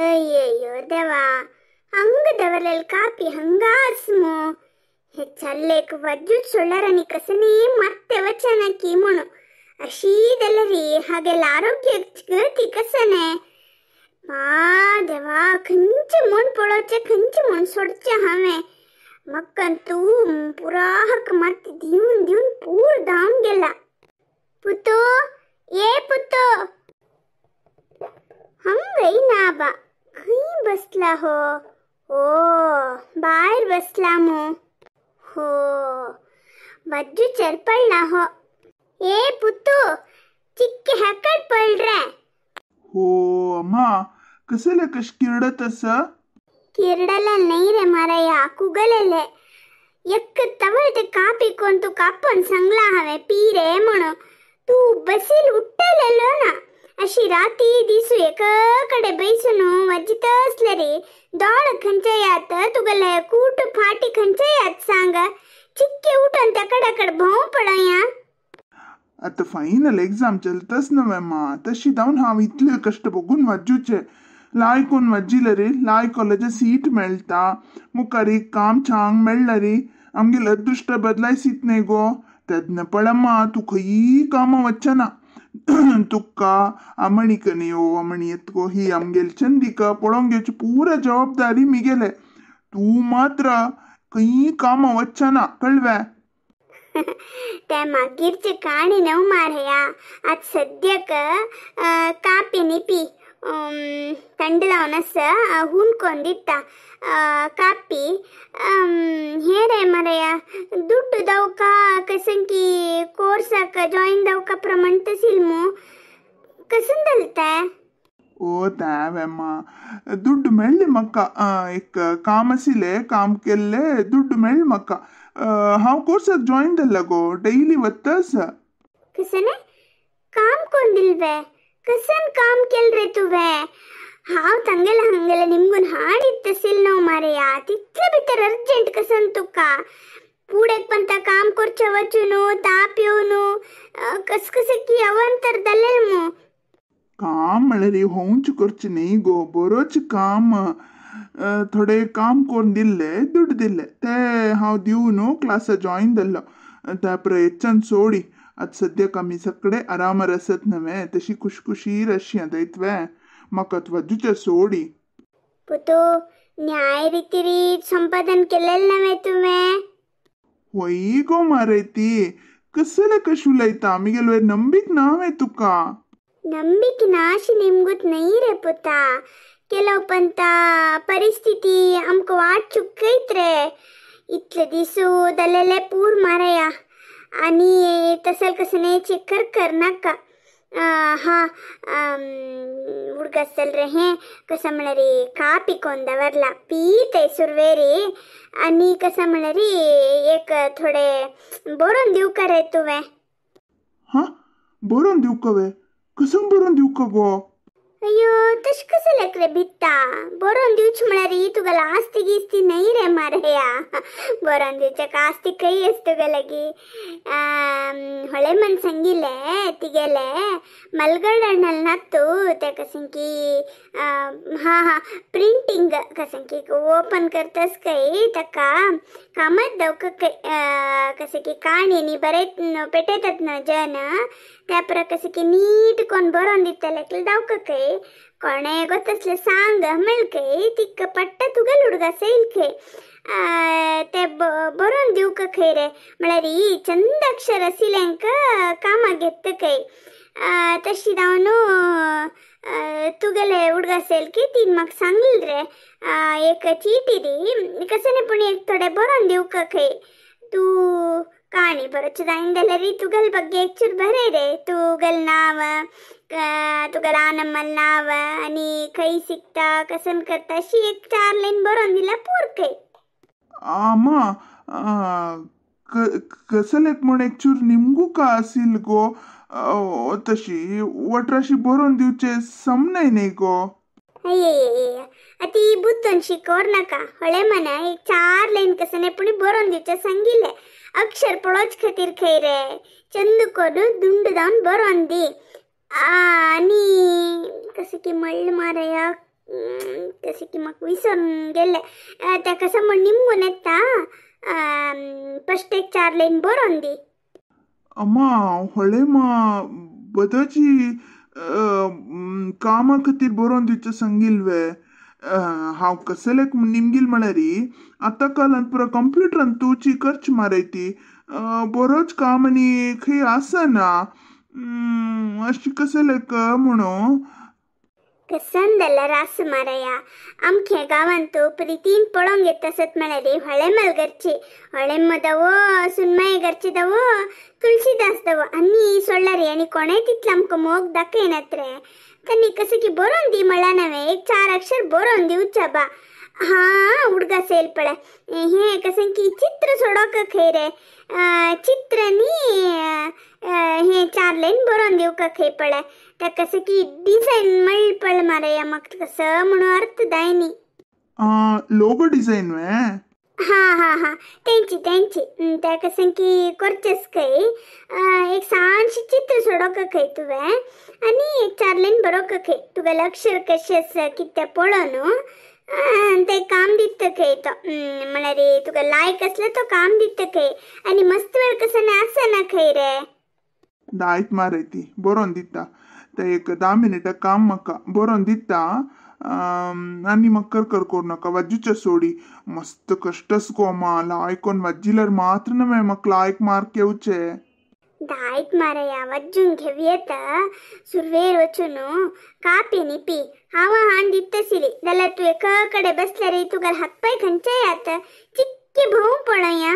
अय्यो देवा हंग दवरलेल कापी हंगास्मो हे चल्लेक वज्जू सोळारनी कसनी ಮತ್ತೆ ವಚನಕಿ ಮುಣು ಅಶೀದಲ್ಲರಿ ಹಾಗೆಲ್ಲ ಆರೋಗ್ಯ ಗತಿ ಕಸನೆ ಬಾ ದೇವಾ ಕಂಚ ಮುಣ್ ಪೊಳೋಚೆ ಕಂಚ ಮುಣ್ ಸೊಡ್ಚೆ ಹವೆ ಮಕ್ಕಂತೂ ಪೂರಾ ಹಕ್ ಮತ್ತೆ ದಿವ್ನ್ ಪೂರ್ ದಾಂಗೆಲ್ಲ ಪುತ್ತು ಏ ಪುತ್ತು हंगई ना बा कहीं बसला हो ओ बाहेर बसला मो हो बज्जू चरपळला हो ए पुत्तू चिक्के हकड पडरे हो अम्मा कसले कश किरडत असं किरडला नाही रे मारया कुगलेले एक तवळते कापी कोण तू कापण सांगला हवे पी रे म्हणून तू बसील उठलेलो ना अशी राती दिसू एक कडे बैसून वज्जित असले रे दोळ खंचयात तुगला कूट फाटी खंचयात सांग चिक्के उठून त्या कडाकड भाऊ पडया आता फायनल एग्जाम चलतच नव्हे मा तशी जाऊन हांव इतले कष्ट बघून वज्जूचे लाय कोण वज्जिले रे लाय कॉलेज सीट मेळता मुखार एक काम छांग मेळ्ळा रे आमगे अदृष्ट बदलायसीत न्ही गो तेदना पळम्मा तू खंयी कामां वचना तुका आमणी कनियो आमणी एतको ही आमगेल चंदिका पळोवंक घेवची पूरा जबाबदारी मिगेले तू मात्र खंयी कामां वचना कळवे त्या मागीरची काणी नव मारया आज सद्यक कापी निपी थंड जावन आसा हुनकोन दिता कापी हे रे मरया दुड्ಡು दवका कसंकी कोर्साक जॉइन दवका प्रमाण तसील मो कसन दलता ओ तावेम्मा दुड्ಡು मेळ्ळी म्हाका एक काम आशिल्लें काम केल्लें दुड्ಡು मेळ्ळी म्हाका हांव कोर्साक जॉइन जाल्ला गो डेली वता आसा कसने काम कोण दिल्वे कसन काम केल रे तुवे हाव ತಂಗೆಲ್ಲ ಹಂಗೆಲ್ಲ ನಿಮ್ಗುನ್ ಹಾಡಿತ್ತಸಿಲ್ ನಾವು ಮಾರಯ್ಯ ತಿತ್ಲೆ ಬಿಟ್ಟರ ಅರ್ಜೆಂಟ್ ಕಸನ್ ತುಕ್ಕ ಪೂಡೆಕ್ ಬಂತ ಕಾಮ್ ಕೊರ್ಚ ವಚುನು ತಾಪ್ಯೋನು कसकी अवंतर दल्लेल्मो काम म्हणल्यार होंच करचें न्ही गो बरोच काम थोडे काम कोण दिल्ले दुड्ड दिल्ले ते हांव दिवन क्लासा जॉइन जाल्लो त्या प्रयत्न सोडी आज सद्याक आमी सगळे आरामार आसत न्हवे तशी खुशखुशीर अशी आतां म्हाका वज्जूचे सोडी पुतो न्याय रीत संपादन केलेलं नव्हे तुवें होय गो मारे ती कसले कश उलयता आमगेल ನಂಬಿಕ್ नावे तुका ನಂಬಿಕೆ ನಾಶಿ ನಿಮ್ಗುತ್ ನೈ रे पुता ಕೆಲವು पंत परिस्थिती आमक वाट चुकैत रे इतले दिसू दल्लेले पूर मारया आणि तसल कसने चेकर कर नाका हा हुडगसल रे हे कसं म्हणरी कापी कोण दवरला पीते सुरवेरी आणि कसं म्हणरी एक थोडे बरोवन दिवका रे तुवें हा बरोवन दिवका वे कसं बरोवन दिवका गो अयो तश कसं लेकरे भित्ता बरोवन दिवच म्हळ्यार तुगेला आस्ती गिस्ती नाही रे मारया बरोवन दिवचेक आस्ती खंय आस तुगेलागी ಹೊಳೆ ಮನ್ ಸಂಗಿಲೆ ತಿಗೆಲೆ ಮಲ್ಗಡಣ್ಣಲ್ ನತ್ತು ते कसंकी हा प्रिंटिंग कसंकी ओपन करतास काही तका कामात दवका कसंकी काणीनी बरेत पेटयतात ना जन त्या प्र कसंकी नीट कोण बरोवन दितले दवका काही कोणे ಗೊತ್ತಸ್ಲೆ सांग मेळकय तिक पट्ट तुगेल हुडगा सैलकय ते बरोवन दिवका खंय रे म्हळ्यार चंद अक्षर आशिल्लेंक कामाक घेता खंय तशी जावन तुगेले हुडगा सैलकी तीन म्हाका सांगली रे एक चीटी दी कसने पूण एक थोडे बरोवन दिवका खंय तू काणी बरोच जायन जाल्यार तुगेल ಬಗ್ಗೆ एकचूर बरे रे तुगेल नाव तुगेला नंबर नाव आणि खंय शिकता कसन करता अशी एक 4 लाईन बरोवन दिला पूर खंय आमा कसलेक म्हण एकचूर निमगू का आसिल गो तशी वट्राशी बरोवन दिवचे समनाय न्ही गो अये अति बुद्धन शिकोर नाका ಹೊಳೆ ಮನ एक 4 लाईन कसने पुणी बरोवन दिवचे सांगिल्ले अक्षर पळोवच खातीर खंय रे चंद करून दुंड जावन बरोवन दी आणि कसं की म्हणलं मारया तसे की मग विसरून गेले. त्या कसं मग निमगून येता फस्ट एक 4 लाईन बरोवन दी. अम्मा व्हडले बदाची कामा खातीर बरोवन दिवचें सांगिल्ले. हांव कसलेक निमगील म्हळ्यार आतां कालांत पुरो कंप्युटरान तूची करची मारे ती बरोच काम आनी खंय आसना. अशी कसलेक म्हणू कसन जाल्यार आस मारया. आमच्या गांवांत तो प्रितीन पळोवंक येत आसत म्हळ्यार हळे मलगरची हळेम दवो सुनमाये घरची दवो तुळशीदास दवो आनी सोडल्यार आनी कोणें तितलें आमकां मोग दाखयनात रे. त्यांनी कसं की बरोवन दी म्हळ्या नवे एक 4 अक्षर बरोवन दिवच्या बा. हा उडगा सेल पळय हे कसं की चित्र सोडोक खंय रे चित्र नी हे 4 लाईन बरोवन दिवका खंय पळय. त्या कसं की डिझाईन मळी पळ मारया मग कसं म्हणून अर्थ दायनी लोगो डिझाईन वे. हा हा हा तेंची त्या कसं की करचेस खंय एक सांशी चित्र सोडोक खंय तुवें आनी एक 4 लाईन बरोवक खंय तुगेलें अक्षर कशें आसा कितें पळोवन ते काम दिता खंय तो म्हळ्यार तुका लायक असलें तो काम दिता खंय आनी मस्त वेळ कसं आसना खंय रे. दायत मारे ती बरोवन दिता ते एक 10 मिनिटां काम म्हाका बरोवन दिता आनी म्हाका कर करूं नाका वाजूचे सोडी. मस्त कष्टस गो माला आयकोन वाजिल्यार मात्र नवे म्हाका लायक मार्क येवचे. दायत मारया वाजून घेवयेत सुरवेर वचून कापी नी पी हांव हाण दितशिली जाल्यार तूं एका कडे बसल्यार तुगेले हातपाय खंयचे यात चिक्के भोवूं पळया.